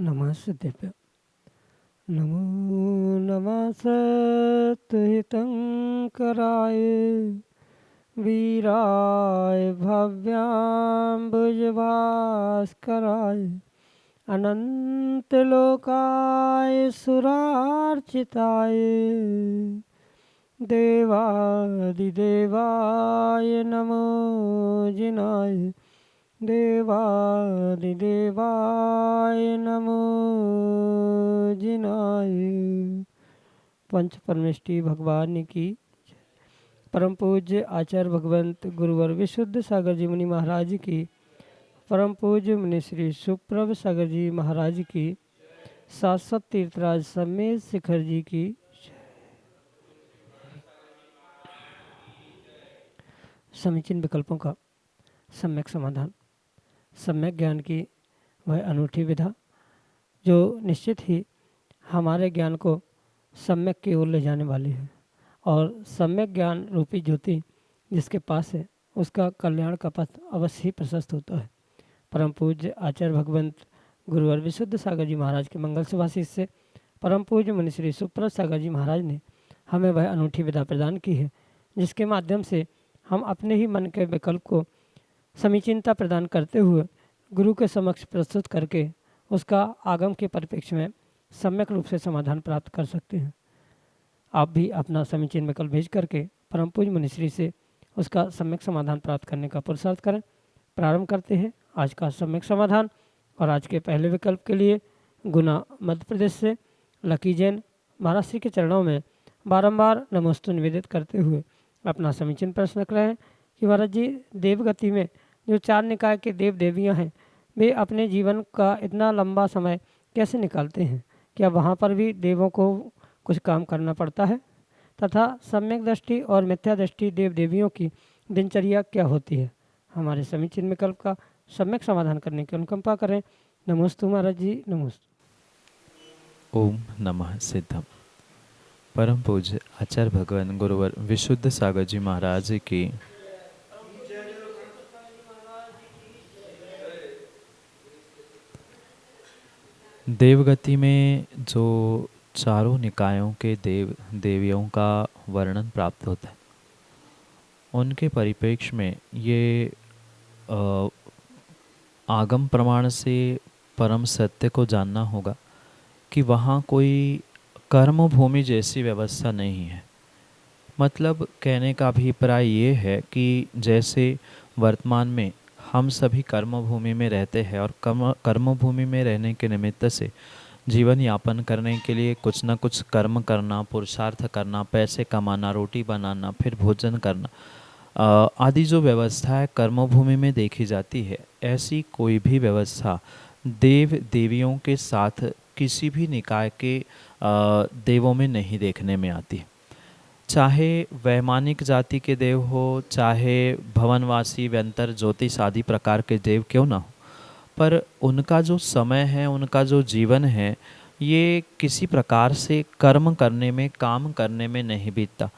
नमः सिद्धेभ्यो। नमो नमः सत्हितंकराय वीराय भव्याम्बुजभास्कराय अनंतलोकाय सुरार्चिताय देवादिदेवाय नमो जिनाय देवादिदेवाय नमो जिनाय। पंच परमेष्टि भगवान की परम पूज्य आचार्य भगवंत गुरुवर विशुद्ध सागर जी मुनि महाराज की, परम पूज्य मुनि श्री सुप्रभ सागर जी महाराज की, शाश्वत तीर्थराज समेत शिखर जी की। समीचीन विकल्पों का सम्यक समाधान। सम्यक ज्ञान की वह अनूठी विधा जो निश्चित ही हमारे ज्ञान को सम्यक की ओर ले जाने वाली है, और सम्यक ज्ञान रूपी ज्योति जिसके पास है उसका कल्याण का पथ अवश्य ही प्रशस्त होता है। परम पूज्य आचार्य भगवंत गुरुवर विशुद्ध सागर जी महाराज के मंगल सुभाषित से परम पूज्य मुनि श्री सुप्रभ सागर जी महाराज ने हमें वह अनूठी विधा प्रदान की है जिसके माध्यम से हम अपने ही मन के विकल्प को समीचीनता प्रदान करते हुए गुरु के समक्ष प्रस्तुत करके उसका आगम के परिप्रेक्ष्य में सम्यक रूप से समाधान प्राप्त कर सकते हैं। आप भी अपना समीचीन विकल्प भेज करके परम पूज्य मुनिश्री से उसका सम्यक समाधान प्राप्त करने का पुरुषार्थ करें। प्रारंभ करते हैं आज का सम्यक समाधान। और आज के पहले विकल्प के लिए गुना मध्य प्रदेश से लकी जैन महाराज श्री के चरणों में बारंबार नमोस्तु निवेदित करते हुए अपना समीचीन प्रश्न रख रहे हैं कि महाराज जी, देवगति में जो 4 निकाय के देव देवियाँ हैं वे अपने जीवन का इतना लंबा समय कैसे निकालते हैं? क्या वहाँ पर भी देवों को कुछ काम करना पड़ता है? तथा सम्यक दृष्टि और मिथ्या दृष्टि देव देवियों की दिनचर्या क्या होती है? हमारे समीचीन विकल्प का सम्यक समाधान करने की अनुकंपा करें। नमोस्तु महाराज जी, नमोस्तु। ओम नमः सिद्धम। परम पूज्य आचार्य भगवान गुरुवर विशुद्ध सागर जी महाराज की देवगति में जो चारों निकायों के देव देवियों का वर्णन प्राप्त होता है, उनके परिप्रेक्ष्य में ये आगम प्रमाण से परम सत्य को जानना होगा कि वहाँ कोई कर्म भूमि जैसी व्यवस्था नहीं है। मतलब कहने का अभिप्राय ये है कि जैसे वर्तमान में हम सभी कर्म भूमि में रहते हैं और कर्म भूमि में रहने के निमित्त से जीवन यापन करने के लिए कुछ ना कुछ कर्म करना, पुरुषार्थ करना, पैसे कमाना, रोटी बनाना, फिर भोजन करना आदि जो व्यवस्था है कर्म भूमि में देखी जाती है, ऐसी कोई भी व्यवस्था देव देवियों के साथ किसी भी निकाय के देवों में नहीं देखने में आती। चाहे वैमानिक जाति के देव हो, चाहे भवनवासी व्यंतर ज्योतिष आदि प्रकार के देव क्यों ना हो, पर उनका जो समय है, उनका जो जीवन है, ये किसी प्रकार से कर्म करने में, काम करने में नहीं बीतता।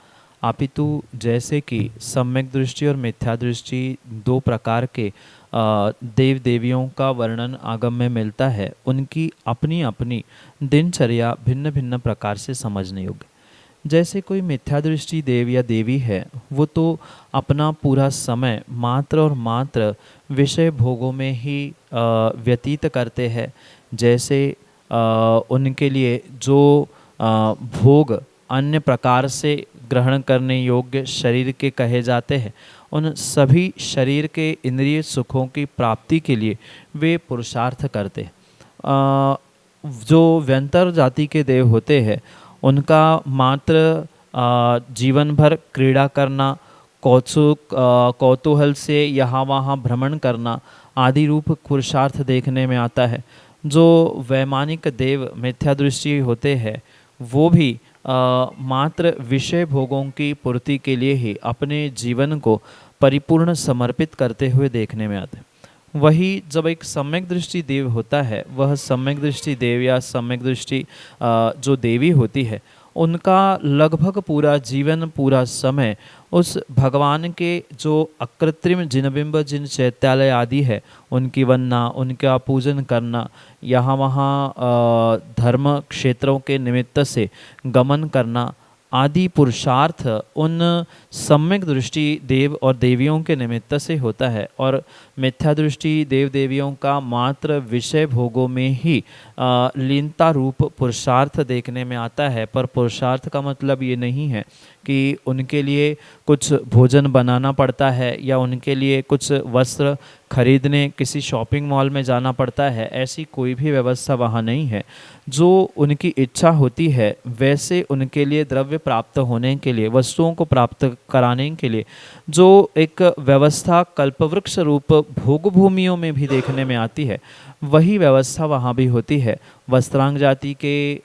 अपितु जैसे कि सम्यक दृष्टि और मिथ्या दृष्टि 2 प्रकार के देव देवियों का वर्णन आगम में मिलता है, उनकी अपनी अपनी दिनचर्या भिन्न भिन्न प्रकार से समझने योग्य। जैसे कोई मिथ्या दृष्टि देव या देवी है, वो तो अपना पूरा समय मात्र और मात्र विषय भोगों में ही व्यतीत करते हैं। जैसे उनके लिए जो भोग अन्य प्रकार से ग्रहण करने योग्य शरीर के कहे जाते हैं, उन सभी शरीर के इंद्रिय सुखों की प्राप्ति के लिए वे पुरुषार्थ करते हैं। जो व्यंतर जाति के देव होते हैं, उनका मात्र जीवन भर क्रीड़ा करना, कौतूहल से यहाँ वहाँ भ्रमण करना आदि रूप पुरुषार्थ देखने में आता है। जो वैमानिक देव मिथ्या दृष्टि होते हैं, वो भी मात्र विषय भोगों की पूर्ति के लिए ही अपने जीवन को परिपूर्ण समर्पित करते हुए देखने में आते हैं। वही जब एक सम्यक दृष्टि देव होता है, वह सम्यक दृष्टि देव या सम्यक दृष्टि जो देवी होती है, उनका लगभग पूरा जीवन, पूरा समय उस भगवान के जो अकृत्रिम जिनबिंब, जिन चैत्यालय आदि है, उनकी वंदना, उनका पूजन करना, यहाँ वहाँ धर्म क्षेत्रों के निमित्त से गमन करना आदि पुरुषार्थ उन सम्यक दृष्टि देव और देवियों के निमित्त से होता है। और मिथ्या दृष्टि देव देवियों का मात्र विषय भोगों में ही लीनता रूप पुरुषार्थ देखने में आता है। पर पुरुषार्थ का मतलब ये नहीं है कि उनके लिए कुछ भोजन बनाना पड़ता है या उनके लिए कुछ वस्त्र खरीदने किसी शॉपिंग मॉल में जाना पड़ता है। ऐसी कोई भी व्यवस्था वहाँ नहीं है। जो उनकी इच्छा होती है वैसे उनके लिए द्रव्य प्राप्त होने के लिए, वस्तुओं को प्राप्त कराने के लिए जो एक व्यवस्था कल्पवृक्ष रूप भोग भूमियों में भी देखने में आती है, वही व्यवस्था वहाँ भी होती है। वस्त्रांग जाति के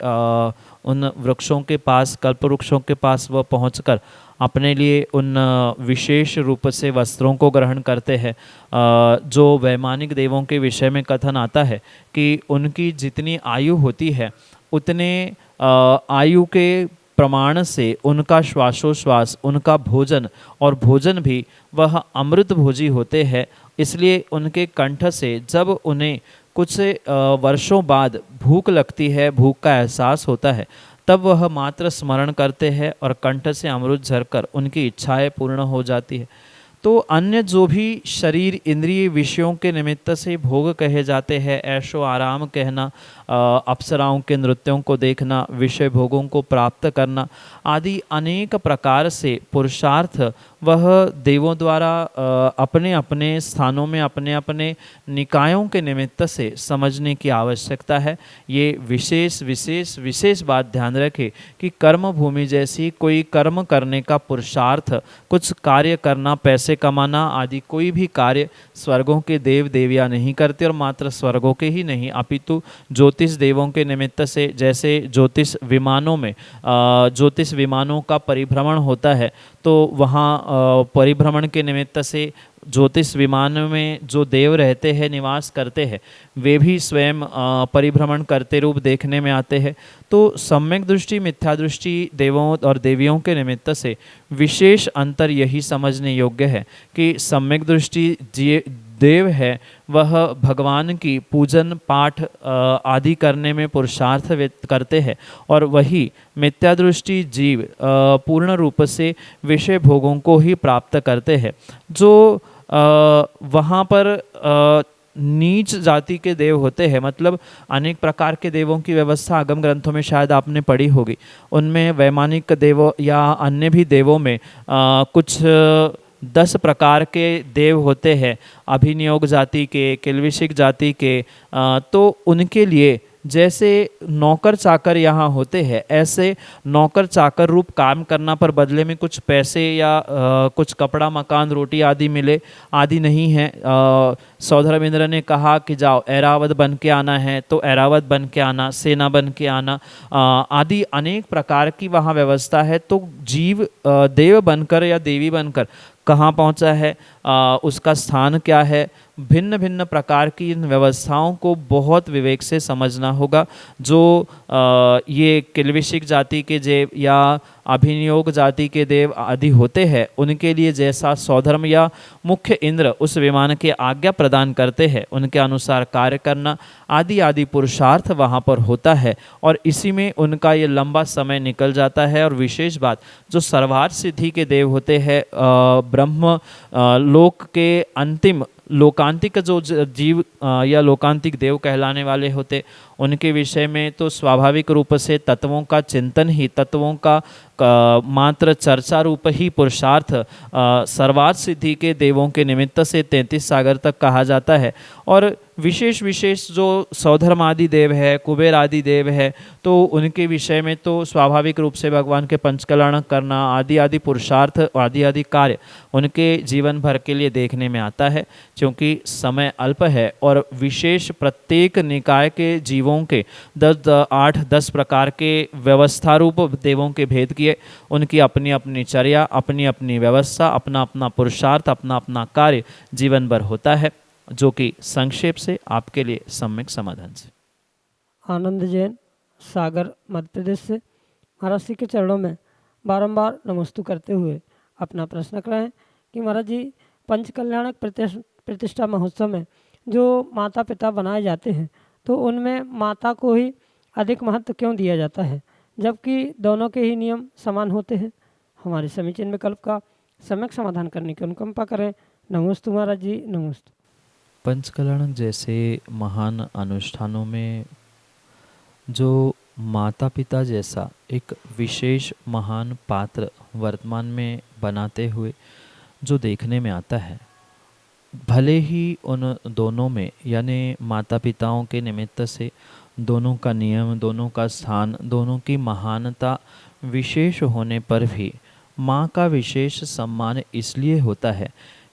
उन वृक्षों के पास, कल्प वृक्षों के पास वह पहुंचकर अपने लिए उन विशेष रूप से वस्त्रों को ग्रहण करते हैं। जो वैमानिक देवों के विषय में कथन आता है कि उनकी जितनी आयु होती है उतने आयु के प्रमाण से उनका श्वासोश्वास, उनका भोजन और भोजन भी वह अमृत भोजी होते हैं। इसलिए उनके कंठ से जब उन्हें कुछ वर्षों बाद भूख लगती है, भूख का एहसास होता है, तब वह मात्र स्मरण करते हैं और कंठ से अमृत झरकर उनकी इच्छाएं पूर्ण हो जाती है। तो अन्य जो भी शरीर इंद्रिय विषयों के निमित्त से भोग कहे जाते हैं, ऐशो आराम कहना, अप्सराओं के नृत्यों को देखना, विषय भोगों को प्राप्त करना आदि अनेक प्रकार से पुरुषार्थ वह देवों द्वारा अपने अपने स्थानों में, अपने अपने निकायों के निमित्त से समझने की आवश्यकता है। ये विशेष विशेष विशेष बात ध्यान रखें कि कर्म भूमि जैसी कोई कर्म करने का पुरुषार्थ, कुछ कार्य करना, पैसे कमाना आदि कोई भी कार्य स्वर्गों के देव देवियाँ नहीं करते। और मात्र स्वर्गों के ही नहीं अपितु ज्योतिष देवों के निमित्त से, जैसे ज्योतिष विमानों में ज्योतिष विमानों का परिभ्रमण होता है, तो वहाँ परिभ्रमण के निमित्त से ज्योतिष विमान में जो देव रहते हैं, निवास करते हैं, वे भी स्वयं परिभ्रमण करते रूप देखने में आते हैं। तो सम्यक दृष्टि मिथ्या दृष्टि देवों और देवियों के निमित्त से विशेष अंतर यही समझने योग्य है कि सम्यक दृष्टि देव है वह भगवान की पूजन पाठ आदि करने में पुरुषार्थ व्यक्त करते हैं, और वही मिथ्या दृष्टि जीव पूर्ण रूप से विषय भोगों को ही प्राप्त करते हैं। जो वहाँ पर नीच जाति के देव होते हैं, मतलब अनेक प्रकार के देवों की व्यवस्था आगम ग्रंथों में शायद आपने पढ़ी होगी। उनमें वैमानिक देवों या अन्य भी देवों में कुछ 10 प्रकार के देव होते हैं, अभिनियोग जाति के, किल्विशिक जाति के। तो उनके लिए जैसे नौकर चाकर यहाँ होते हैं, ऐसे नौकर चाकर रूप काम करना पर बदले में कुछ पैसे या कुछ कपड़ा, मकान, रोटी आदि मिले आदि नहीं है। सौधर्मेंद्र ने कहा कि जाओ ऐरावत बन के आना है तो ऐरावत बन के आना, सेना बन के आना आदि अनेक प्रकार की वहाँ व्यवस्था है। तो जीव देव बनकर या देवी बनकर कहाँ पहुँचा है, उसका स्थान क्या है, भिन्न भिन्न प्रकार की इन व्यवस्थाओं को बहुत विवेक से समझना होगा। जो ये किल्विशिक जाति के देव या अभिनियोग जाति के देव आदि होते हैं, उनके लिए जैसा सौधर्म या मुख्य इंद्र उस विमान के आज्ञा प्रदान करते हैं, उनके अनुसार कार्य करना आदि आदि पुरुषार्थ वहाँ पर होता है, और इसी में उनका ये लंबा समय निकल जाता है। और विशेष बात, जो सर्वार्थ सिद्धि के देव होते हैं, ब्रह्म लोक के अंतिम लोकांतिक जो जीव या लोकांतिक देव कहलाने वाले होते, उनके विषय में तो स्वाभाविक रूप से तत्वों का चिंतन ही, तत्वों का मात्र चर्चा रूप ही पुरुषार्थ सर्वार्थ सिद्धि के देवों के निमित्त से 33 सागर तक कहा जाता है। और विशेष विशेष जो सौधर्म आदि देव है, कुबेर आदि देव है, तो उनके विषय में तो स्वाभाविक रूप से भगवान के पंचकल्याण करना आदि आदि पुरुषार्थ आदि आदि कार्य उनके जीवन भर के लिए देखने में आता है। क्योंकि समय अल्प है और विशेष प्रत्येक निकाय के जीवों के 8-10 प्रकार के व्यवस्था रूप देवों के भेद किए, उनकी अपनी अपनी चर्या, अपनी अपनी व्यवस्था, अपना अपना पुरुषार्थ, अपना अपना कार्य जीवन भर होता है, जो कि संक्षेप से आपके लिए सम्यक समाधान से। आनंद जैन, सागर, मध्य प्रदेश से। महाराज श्री के चरणों में बारंबार नमस्तु करते हुए अपना प्रश्न कर रहे हैं कि महाराज जी पंच कल्याणक प्रतिष्ठा महोत्सव में जो माता पिता बनाए जाते हैं तो उनमें माता को ही अधिक महत्व क्यों दिया जाता है, जबकि दोनों के ही नियम समान होते हैं। हमारे समीचीन विकल्प का सम्यक समाधान करने की अनुकंपा करें। नमोस्तु महाराज जी, नमोस्तु। पंचकल्याणक जैसे महान अनुष्ठानों में जो माता पिता जैसा एक विशेष महान पात्र वर्तमान में बनाते हुए जो देखने में आता है, भले ही उन दोनों में यानी माता पिताओं के निमित्त से दोनों का नियम, दोनों का स्थान, दोनों की महानता विशेष होने पर भी माँ का विशेष सम्मान इसलिए होता है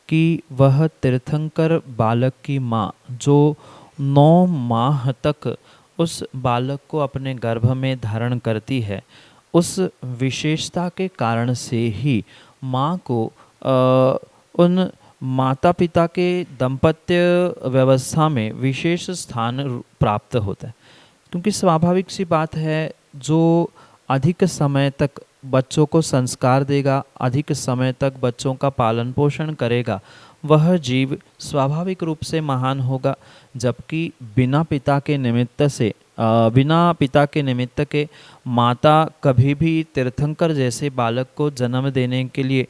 कि वह तीर्थंकर बालक की माँ जो 9 माह तक उस बालक को अपने गर्भ में धारण करती है, उस विशेषता के कारण से ही माँ को उन माता पिता के दाम्पत्य व्यवस्था में विशेष स्थान प्राप्त होता है। क्योंकि स्वाभाविक सी बात है, जो अधिक समय तक बच्चों को संस्कार देगा, अधिक समय तक बच्चों का पालन पोषण करेगा, वह जीव स्वाभाविक रूप से महान होगा। जबकि बिना पिता के निमित्त के माता कभी भी तीर्थंकर जैसे बालक को जन्म देने के लिए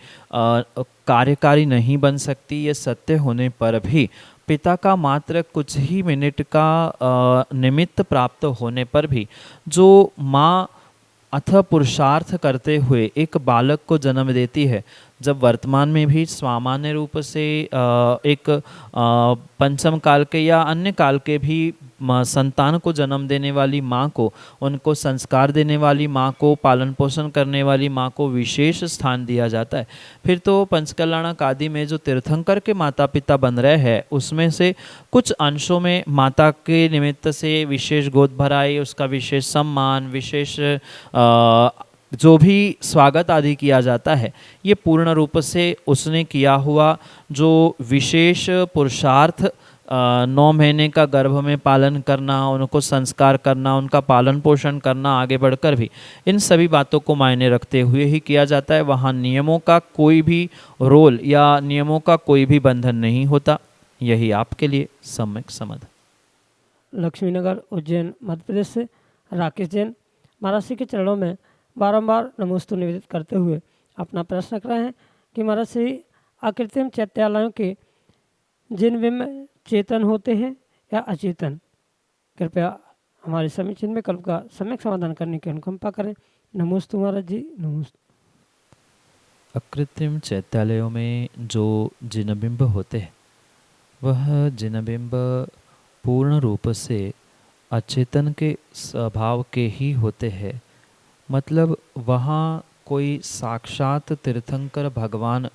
कार्यकारी नहीं बन सकती। ये सत्य होने पर भी पिता का मात्र कुछ ही मिनट का निमित्त प्राप्त होने पर भी जो माँ अथवा पुरुषार्थ करते हुए एक बालक को जन्म देती है, जब वर्तमान में भी सामान्य रूप से एक पंचम काल के या अन्य काल के भी संतान को जन्म देने वाली माँ को, उनको संस्कार देने वाली माँ को, पालन पोषण करने वाली माँ को विशेष स्थान दिया जाता है। फिर तो पंचकल्याणक आदि में जो तीर्थंकर के माता पिता बन रहे हैं, उसमें से कुछ अंशों में माता के निमित्त से विशेष गोद भराई, उसका विशेष सम्मान, विशेष जो भी स्वागत आदि किया जाता है, ये पूर्ण रूप से उसने किया हुआ जो विशेष पुरुषार्थ 9 महीने का गर्भ में पालन करना, उनको संस्कार करना, उनका पालन पोषण करना, आगे बढ़कर भी इन सभी बातों को मायने रखते हुए ही किया जाता है। वहाँ नियमों का कोई भी रोल या नियमों का कोई भी बंधन नहीं होता। यही आपके लिए सम्यक समाधान। लक्ष्मीनगर उज्जैन मध्य प्रदेश से राकेश जैन महाराज श्री के चरणों में बारंबार नमोस्तु निवेदित करते हुए अपना प्रश्न कर रहे हैं कि महाराज श्री अकृत्रिम चैत्यालयों के जिन बिंब चेतन होते हैं या अचेतन, कृपया हमारे समीचीन विकल्प का सम्यक समाधान करने की अनुकंपा करें। नमोस्तु महाराज जी, नमोस्तु। अकृत्रिम चैत्यालयों में जो जिनबिंब होते हैं, वह जिनबिंब पूर्ण रूप से अचेतन के स्वभाव के ही होते हैं। मतलब वहाँ कोई साक्षात तीर्थंकर भगवान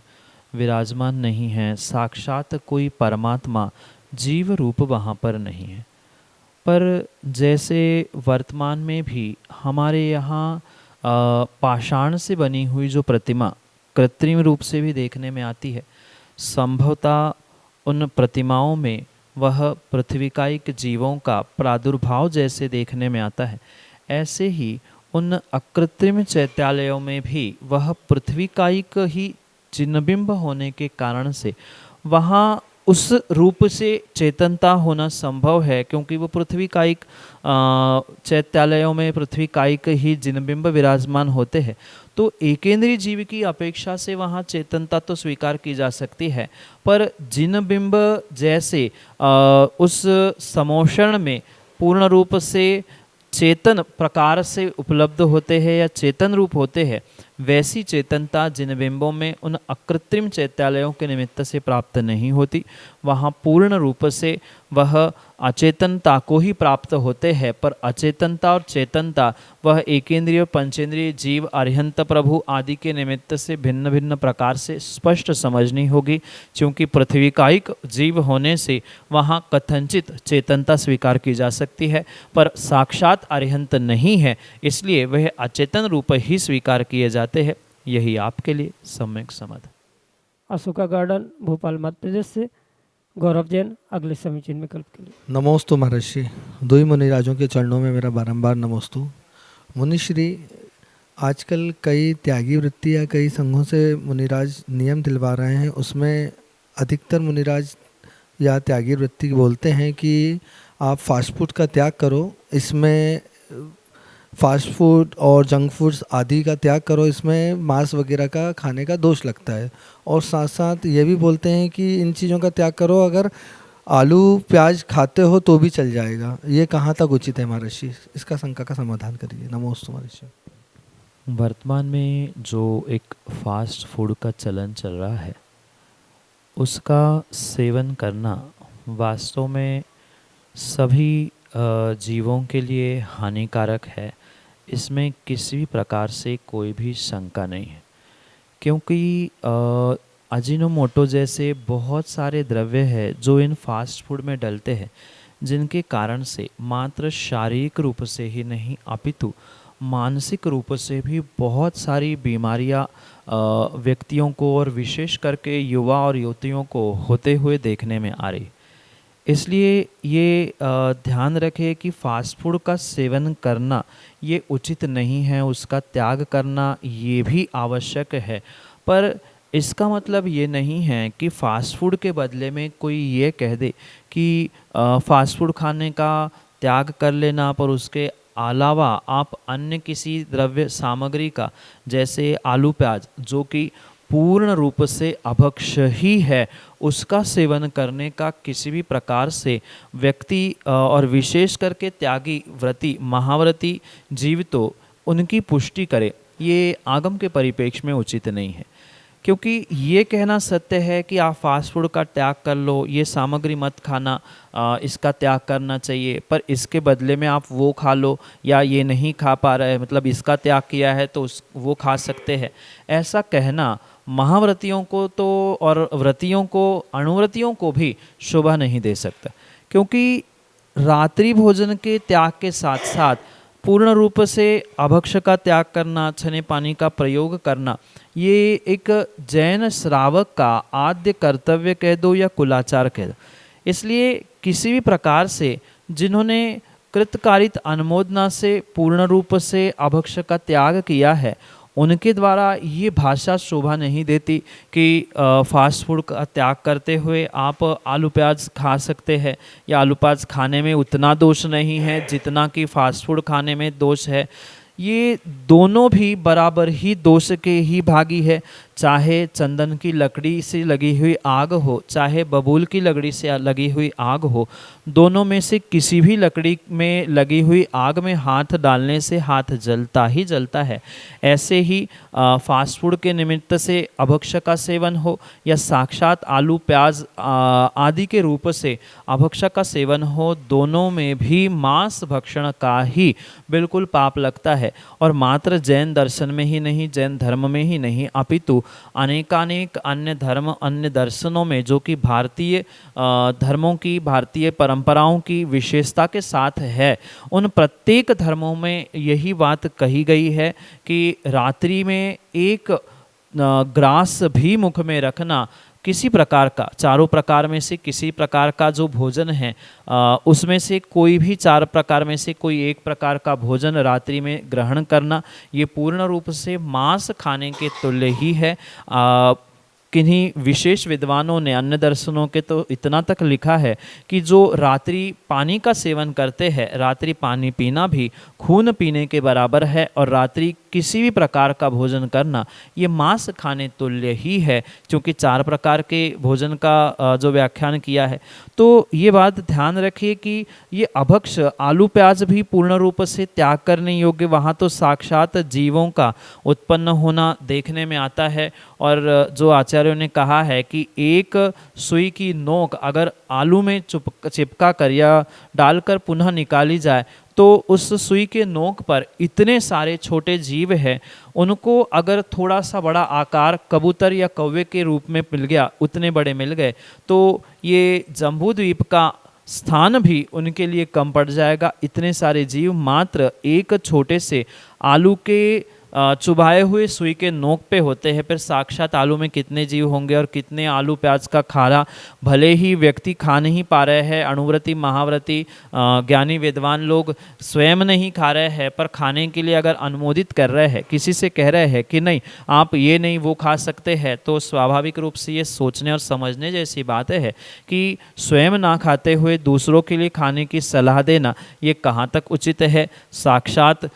विराजमान नहीं है, साक्षात कोई परमात्मा जीव रूप वहाँ पर नहीं है। पर जैसे वर्तमान में भी हमारे यहाँ पाषाण से बनी हुई जो प्रतिमा कृत्रिम रूप से भी देखने में आती है, संभवतः उन प्रतिमाओं में वह पृथ्वीकायिक जीवों का प्रादुर्भाव जैसे देखने में आता है, ऐसे ही उन अकृत्रिम चैत्यालयों में भी वह पृथ्वीकायिक ही जिनबिंब होने के कारण से वहाँ उस रूप से चेतनता होना संभव है, क्योंकि वो पृथ्वीकायिक चैत्यालयों में पृथ्वीकायिक ही जिनबिंब विराजमान होते हैं। तो एकेंद्रीय जीव की अपेक्षा से वहाँ चेतनता तो स्वीकार की जा सकती है, पर जिनबिंब जैसे उस समोषण में पूर्ण रूप से चेतन प्रकार से उपलब्ध होते हैं या चेतन रूप होते हैं, वैसी चेतनता जिनबिंबों में उन अकृत्रिम चैत्यालयों के निमित्त से प्राप्त नहीं होती। वहाँ पूर्ण रूप से वह अचेतनता को ही प्राप्त होते हैं, पर अचेतनता और चेतनता वह एकेंद्रीय पंचेंद्रिय जीव अरिहंत प्रभु आदि के निमित्त से भिन्न भिन्न प्रकार से स्पष्ट समझनी होगी। क्योंकि पृथ्वीकायिक जीव होने से वहाँ कथनचित चेतनता स्वीकार की जा सकती है, पर साक्षात अरिहंत नहीं है, इसलिए वह अचेतन रूप ही स्वीकार किए जाते हैं। यही आपके लिए सम्यक समाधान। अशोका गार्डन भोपाल मध्य प्रदेश से गौरव जैन अगले समीचीन विकल्प के लिए। नमोस्तु महर्षि। दुई मुनिराजों के चरणों में मेरा बारंबार नमोस्तु। मुनिश्री, आजकल कई त्यागी वृत्ति या कई संघों से मुनिराज नियम दिलवा रहे हैं, उसमें अधिकतर मुनिराज या त्यागी वृत्ति बोलते हैं कि आप फास्ट फूड का त्याग करो, इसमें फास्ट फूड और जंक फूड्स आदि का त्याग करो, इसमें मांस वगैरह का खाने का दोष लगता है। और साथ साथ ये भी बोलते हैं कि इन चीज़ों का त्याग करो, अगर आलू प्याज खाते हो तो भी चल जाएगा। ये कहाँ तक उचित है महर्षि? इसका शंका का समाधान करिए। नमोस्तु महर्षि। वर्तमान में जो एक फास्ट फूड का चलन चल रहा है, उसका सेवन करना वास्तव में सभी जीवों के लिए हानिकारक है। इसमें किसी भी प्रकार से कोई भी शंका नहीं है, क्योंकि अजीनोमोटो जैसे बहुत सारे द्रव्य हैं जो इन फास्ट फूड में डलते हैं, जिनके कारण से मात्र शारीरिक रूप से ही नहीं अपितु मानसिक रूप से भी बहुत सारी बीमारियां व्यक्तियों को और विशेष करके युवा और युवतियों को होते हुए देखने में आ रही। इसलिए ये ध्यान रखें कि फास्ट फूड का सेवन करना ये उचित नहीं है, उसका त्याग करना ये भी आवश्यक है। पर इसका मतलब ये नहीं है कि फ़ास्ट फूड के बदले में कोई ये कह दे कि फ़ास्ट फूड खाने का त्याग कर लेना, पर उसके अलावा आप अन्य किसी द्रव्य सामग्री का, जैसे आलू प्याज जो कि पूर्ण रूप से अभक्ष्य ही है, उसका सेवन करने का किसी भी प्रकार से व्यक्ति और विशेष करके त्यागी व्रती महाव्रती जीव तो उनकी पुष्टि करे, ये आगम के परिप्रेक्ष्य में उचित नहीं है। क्योंकि ये कहना सत्य है कि आप फास्ट फूड का त्याग कर लो, ये सामग्री मत खाना, इसका त्याग करना चाहिए, पर इसके बदले में आप वो खा लो, या ये नहीं खा पा रहे मतलब इसका त्याग किया है तो वो खा सकते हैं, ऐसा कहना महाव्रतियों को तो और व्रतियों को, अणुव्रतियों को भी शोभा नहीं दे सकता। क्योंकि रात्रि भोजन के त्याग के साथ साथ पूर्ण रूप से अभक्ष्य का त्याग करना, छने पानी का प्रयोग करना, ये एक जैन श्रावक का आद्य कर्तव्य कह दो या कुलाचार कह दो। इसलिए किसी भी प्रकार से जिन्होंने कृतकारित अनुमोदना से पूर्ण रूप से अभक्ष्य का त्याग किया है, उनके द्वारा ये भाषा शोभा नहीं देती कि फास्ट फूड का त्याग करते हुए आप आलू प्याज खा सकते हैं, या आलू प्याज खाने में उतना दोष नहीं है जितना कि फास्ट फूड खाने में दोष है। ये दोनों भी बराबर ही दोष के ही भागी है। चाहे चंदन की लकड़ी से लगी हुई आग हो, चाहे बबूल की लकड़ी से लगी हुई आग हो, दोनों में से किसी भी लकड़ी में लगी हुई आग में हाथ डालने से हाथ जलता ही जलता है। ऐसे ही फास्ट फूड के निमित्त से अभक्ष्य का सेवन हो या साक्षात आलू प्याज आदि के रूप से अभक्ष्य का सेवन हो, दोनों में भी मांस भक्षण का ही बिल्कुल पाप लगता है। और मात्र जैन दर्शन में ही नहीं, जैन धर्म में ही नहीं, अपितु अनेकानेक अन्य धर्म, अन्य दर्शनों में, जो कि भारतीय धर्मों की, भारतीय परंपराओं की विशेषता के साथ है, उन प्रत्येक धर्मों में यही बात कही गई है कि रात्रि में एक ग्रास भी मुख में रखना, किसी प्रकार का, चारों प्रकार में से किसी प्रकार का जो भोजन है, उसमें से कोई भी चार प्रकार में से कोई एक प्रकार का भोजन रात्रि में ग्रहण करना, ये पूर्ण रूप से मांस खाने के तुल्य ही है। किन्हीं विशेष विद्वानों ने, अन्य दर्शनों के तो इतना तक लिखा है कि जो रात्रि पानी का सेवन करते हैं, रात्रि पानी पीना भी खून पीने के बराबर है, और रात्रि किसी भी प्रकार का भोजन करना ये मांस खाने तुल्य ही है, क्योंकि चार प्रकार के भोजन का जो व्याख्यान किया है। तो ये बात ध्यान रखिए कि ये अभक्ष्य आलू प्याज भी पूर्ण रूप से त्याग करने योग्य, वहाँ तो साक्षात जीवों का उत्पन्न होना देखने में आता है। और जो आचार्यों ने कहा है कि एक सुई की नोक अगर आलू में चिपका कर या डालकर पुनः निकाली जाए, तो उस सुई के नोक पर इतने सारे छोटे जीव हैं, उनको अगर थोड़ा सा बड़ा आकार कबूतर या कौवे के रूप में मिल गया, उतने बड़े मिल गए, तो ये जम्बू द्वीप का स्थान भी उनके लिए कम पड़ जाएगा। इतने सारे जीव मात्र एक छोटे से आलू के चुभाए हुए सुई के नोक पे होते हैं, फिर साक्षात आलू में कितने जीव होंगे और कितने आलू प्याज का खाना भले ही व्यक्ति खा नहीं पा रहे हैं, अणुव्रती महाव्रती ज्ञानी विद्वान लोग स्वयं नहीं खा रहे हैं, पर खाने के लिए अगर अनुमोदित कर रहे हैं, किसी से कह रहे हैं कि नहीं आप ये नहीं वो खा सकते हैं, तो स्वाभाविक रूप से ये सोचने और समझने जैसी बात है कि स्वयं ना खाते हुए दूसरों के लिए खाने की सलाह देना ये कहाँ तक उचित है। साक्षात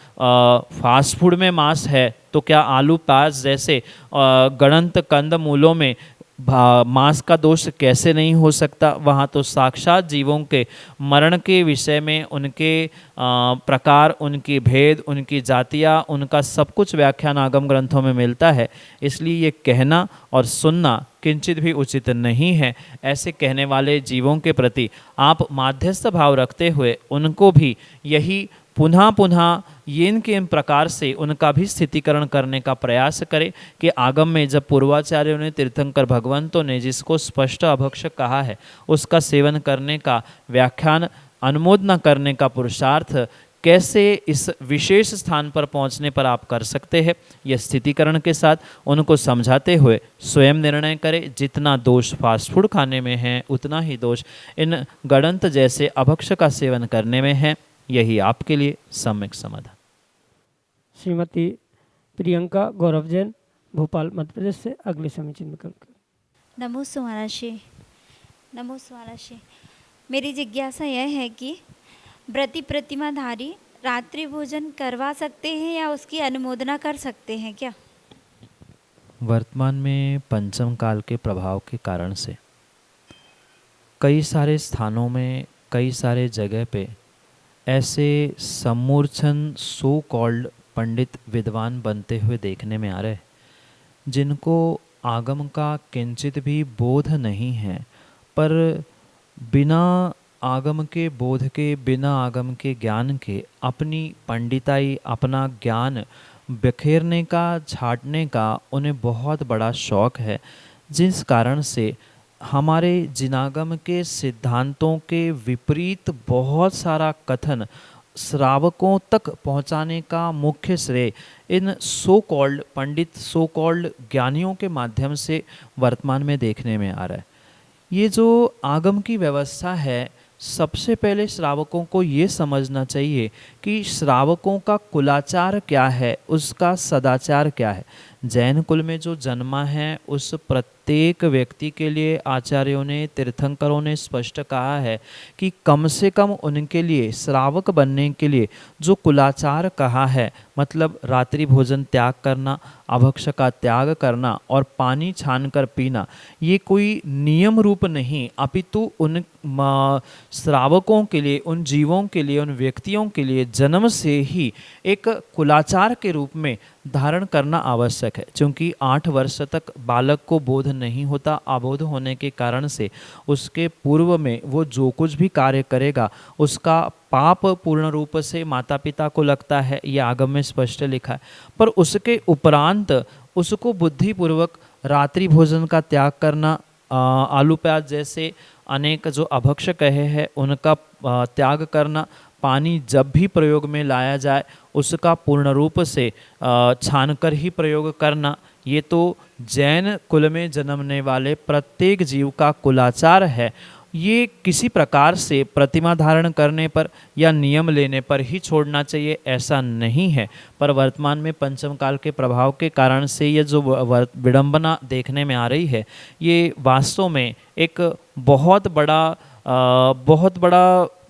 फास्ट फूड में मांस है तो क्या आलू प्याज जैसे गणंत कंद मूलों में मांस का दोष कैसे नहीं हो सकता। वहाँ तो साक्षात जीवों के मरण के विषय में उनके प्रकार, उनकी भेद, उनकी जातियाँ, उनका सब कुछ व्याख्यान आगम ग्रंथों में मिलता है। इसलिए ये कहना और सुनना किंचित भी उचित नहीं है। ऐसे कहने वाले जीवों के प्रति आप माध्यस्थ भाव रखते हुए उनको भी यही पुनः पुनः येन के इन प्रकार से उनका भी स्थितिकरण करने का प्रयास करें कि आगम में जब पूर्वाचार्यों ने, तीर्थंकर भगवंतों ने जिसको स्पष्ट अभक्षक कहा है उसका सेवन करने का व्याख्यान अनुमोदन करने का पुरुषार्थ कैसे इस विशेष स्थान पर पहुंचने पर आप कर सकते हैं, यह स्थितिकरण के साथ उनको समझाते हुए स्वयं निर्णय करें। जितना दोष फास्ट फूड खाने में है उतना ही दोष इन गणंत जैसे अभक्ष का सेवन करने में है। यही आपके लिए सम्यक समाधान। श्रीमती प्रियंका गौरव जैन, भोपाल मध्य प्रदेश से अगले समीचीन विकल्प। नमो सुमहाराशि। नमो सुमहाराशि। मेरी जिज्ञासा यह है कि व्रती प्रतिमाधारी रात्रि भोजन करवा सकते हैं या उसकी अनुमोदना कर सकते हैं क्या? वर्तमान में पंचम काल के प्रभाव के कारण से कई सारे स्थानों में, कई सारे जगह पे ऐसे सम्मूर्छन सो कॉल्ड पंडित विद्वान बनते हुए देखने में आ रहे हैं, जिनको आगम का किंचित भी बोध नहीं है, पर बिना आगम के बोध के, बिना आगम के ज्ञान के अपनी पंडिताई, अपना ज्ञान बिखेरने का, छाटने का उन्हें बहुत बड़ा शौक है। जिस कारण से हमारे जिनागम के सिद्धांतों के विपरीत बहुत सारा कथन श्रावकों तक पहुंचाने का मुख्य श्रेय इन सो कॉल्ड पंडित, सो कॉल्ड ज्ञानियों के माध्यम से वर्तमान में देखने में आ रहा है। ये जो आगम की व्यवस्था है, सबसे पहले श्रावकों को ये समझना चाहिए कि श्रावकों का कुलाचार क्या है, उसका सदाचार क्या है। जैन कुल में जो जन्मा है उस प्रत्येक व्यक्ति के लिए आचार्यों ने, तीर्थंकरों ने स्पष्ट कहा है कि कम से कम उनके लिए, श्रावक बनने के लिए जो कुलाचार कहा है, मतलब रात्रि भोजन त्याग करना, अभक्ष का त्याग करना और पानी छान कर पीना, ये कोई नियम रूप नहीं, अपितु उन श्रावकों के लिए, उन जीवों के लिए, उन व्यक्तियों के लिए जन्म से ही एक कुलाचार के रूप में धारण करना आवश्यक है। क्योंकि 8 वर्ष तक बालक को बोध नहीं होता, अबोध होने के कारण से उसके पूर्व में वो जो कुछ भी कार्य करेगा उसका पाप पूर्ण रूप से माता पिता को लगता है, ये आगम में स्पष्ट लिखा है। पर उसके उपरांत उसको बुद्धिपूर्वक रात्रि भोजन का त्याग करना, आलू प्याज जैसे अनेक जो अभक्ष कहे हैं उनका त्याग करना, पानी जब भी प्रयोग में लाया जाए उसका पूर्ण रूप से छानकर ही प्रयोग करना, ये तो जैन कुल में जन्मने वाले प्रत्येक जीव का कुलाचार है। ये किसी प्रकार से प्रतिमा धारण करने पर या नियम लेने पर ही छोड़ना चाहिए, ऐसा नहीं है। पर वर्तमान में पंचम काल के प्रभाव के कारण से ये जो विडंबना देखने में आ रही है, ये वास्तव में एक बहुत बड़ा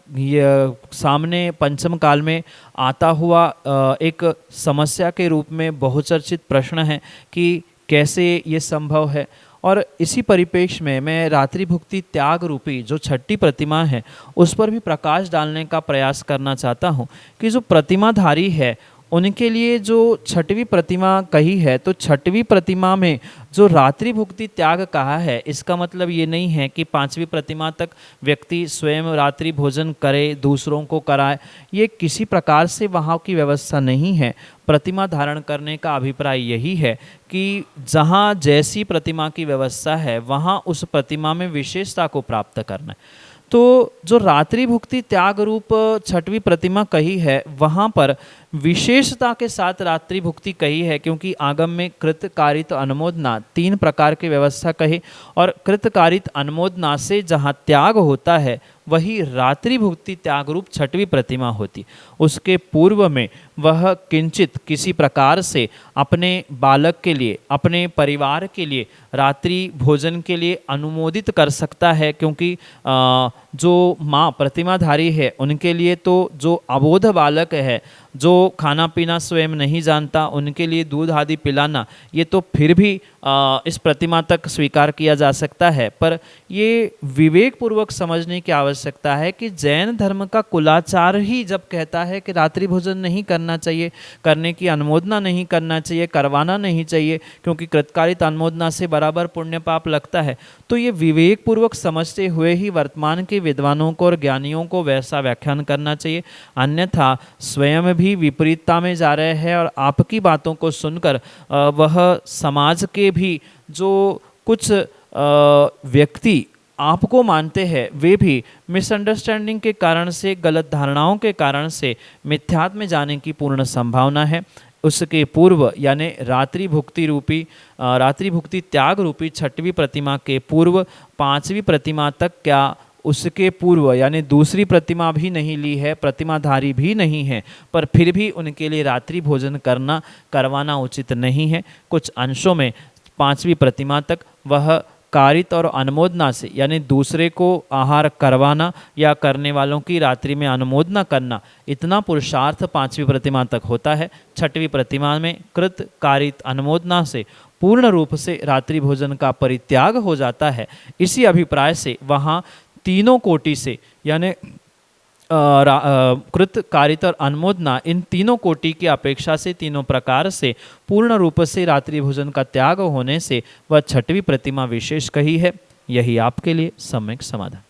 ये सामने पंचम काल में आता हुआ एक समस्या के रूप में बहुचर्चित प्रश्न है कि कैसे ये संभव है। और इसी परिप्रेक्ष्य में मैं रात्रि भुक्ति त्याग रूपी जो छठी प्रतिमा है उस पर भी प्रकाश डालने का प्रयास करना चाहता हूँ कि जो प्रतिमाधारी है उनके लिए जो छठवीं प्रतिमा कही है, तो छठवीं प्रतिमा में जो रात्रि भुक्ति त्याग कहा है, इसका मतलब ये नहीं है कि 5वीं प्रतिमा तक व्यक्ति स्वयं रात्रि भोजन करे, दूसरों को कराए, ये किसी प्रकार से वहाँ की व्यवस्था नहीं है। प्रतिमा धारण करने का अभिप्राय यही है कि जहाँ जैसी प्रतिमा की व्यवस्था है वहाँ उस प्रतिमा में विशेषता को प्राप्त करना है। तो जो रात्रि भुक्ति त्याग रूप छठवीं प्रतिमा कही है, वहाँ पर विशेषता के साथ रात्रि भुक्ति कही है, क्योंकि आगम में कृत कारित अनुमोदना 3 प्रकार की व्यवस्था कही, और कृत कारित अनुमोदना से जहाँ त्याग होता है वही रात्रि भुक्ति त्याग रूप छठवीं प्रतिमा होती। उसके पूर्व में वह किंचित किसी प्रकार से अपने बालक के लिए, अपने परिवार के लिए रात्रि भोजन के लिए अनुमोदित कर सकता है, क्योंकि जो माँ प्रतिमाधारी है उनके लिए तो जो अबोध बालक है, जो खाना पीना स्वयं नहीं जानता, उनके लिए दूध आदि पिलाना ये तो फिर भी इस प्रतिमा तक स्वीकार किया जा सकता है। पर ये विवेक पूर्वक समझने की आवश्यकता है कि जैन धर्म का कुलाचार ही जब कहता है कि रात्रि भोजन नहीं करना चाहिए, करने की अनुमोदना नहीं करना चाहिए, करवाना नहीं चाहिए, क्योंकि कृतकारित अनुमोदना से बराबर पुण्य पाप लगता है, तो ये विवेक पूर्वक समझते हुए ही वर्तमान के विद्वानों को और ज्ञानियों को वैसा व्याख्यान करना चाहिए। अन्यथा स्वयं भी विपरीतता में जा रहे हैं और आपकी बातों को सुनकर वह समाज के भी जो कुछ व्यक्ति आपको मानते हैं वे भी मिसअंडरस्टैंडिंग के कारण से, गलत धारणाओं के कारण से मिथ्यात्व में जाने की पूर्ण संभावना है। उसके पूर्व यानी रात्रि भुक्ति त्याग रूपी छठवीं प्रतिमा के पूर्व 5वीं प्रतिमा तक, क्या उसके पूर्व यानी दूसरी प्रतिमा भी नहीं ली है, प्रतिमाधारी भी नहीं है, पर फिर भी उनके लिए रात्रि भोजन करवाना उचित नहीं है। कुछ अंशों में 5वीं प्रतिमा तक वह कारित और अनुमोदना से यानी दूसरे को आहार करवाना या करने वालों की रात्रि में अनुमोदना करना, इतना पुरुषार्थ 5वीं प्रतिमा तक होता है। 6वीं प्रतिमा में कृत कारित अनुमोदना से पूर्ण रूप से रात्रि भोजन का परित्याग हो जाता है। इसी अभिप्राय से वहाँ तीनों कोटि से यानी कृत कारित और अनुमोदना, इन तीनों कोटि की अपेक्षा से, तीनों प्रकार से पूर्ण रूप से रात्रि भोजन का त्याग होने से वह 6वीं प्रतिमा विशेष कही है। यही आपके लिए सम्यक समाधान।